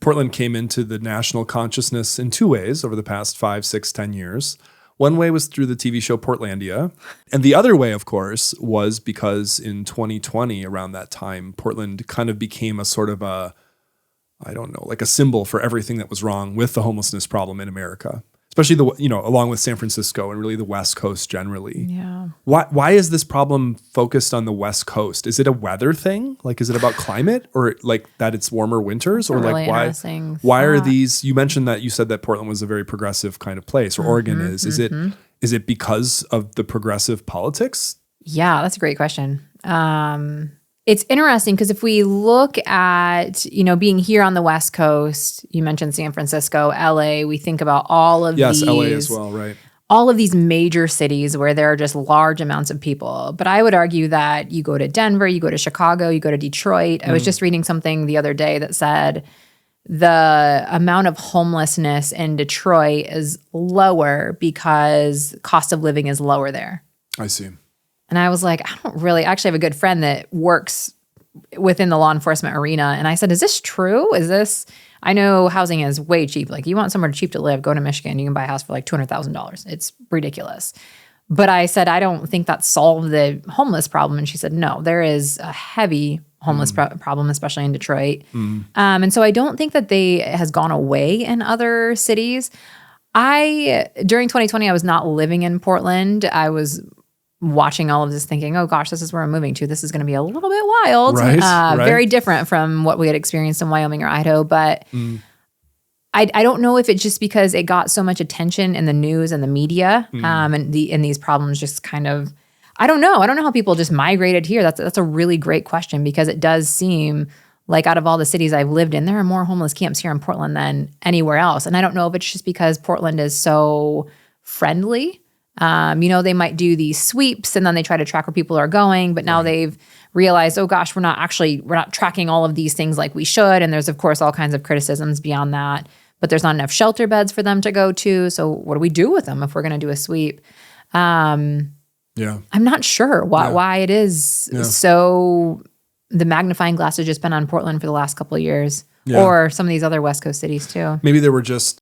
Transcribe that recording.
Portland came into the national consciousness in two ways over the past 5, 6, 10 years. One way was through the TV show Portlandia. And the other way, of course, was because in 2020, around that time, Portland kind of became a sort of a, I don't know, like a symbol for everything that was wrong with the homelessness problem in America, especially along with San Francisco and really the West Coast generally. Yeah. Why is this problem focused on the West Coast? Is it a weather thing? Like, is it about climate, or like that it's warmer winters, or really like why are these? You mentioned that you said that Portland was a very progressive kind of place, or Oregon is. Is it because of the progressive politics? Yeah, that's a great question. It's interesting because if we look at, being here on the West Coast, you mentioned San Francisco, LA, we think about all of these. Yes, LA as well, right. All of these major cities where there are just large amounts of people. But I would argue that you go to Denver, you go to Chicago, you go to Detroit. I was just reading something the other day that said the amount of homelessness in Detroit is lower because cost of living is lower there. I see. And I was like, I actually have a good friend that works within the law enforcement arena. And I said, is this true? I know housing is way cheap. Like, you want somewhere cheap to live, go to Michigan. You can buy a house for like $200,000. It's ridiculous. But I said, I don't think that solved the homeless problem. And she said, no, there is a heavy homeless problem, especially in Detroit. And so I don't think that it has gone away in other cities. During 2020, I was not living in Portland. I was watching all of this thinking, oh gosh, this is where I'm moving to. This is going to be a little bit wild. Right. Very different from what we had experienced in Wyoming or Idaho. But I don't know if it's just because it got so much attention in the news and the media and these problems just kind of, I don't know. I don't know how people just migrated here. That's a really great question, because it does seem like out of all the cities I've lived in, there are more homeless camps here in Portland than anywhere else. And I don't know if it's just because Portland is so friendly. They might do these sweeps and then they try to track where people are going, but now they've realized, oh gosh, we're not tracking all of these things like we should. And there's of course all kinds of criticisms beyond that, but there's not enough shelter beds for them to go to. So what do we do with them if we're going to do a sweep? I'm not sure why it is so. The magnifying glass has just been on Portland for the last couple of years, or some of these other West Coast cities too. Maybe there were just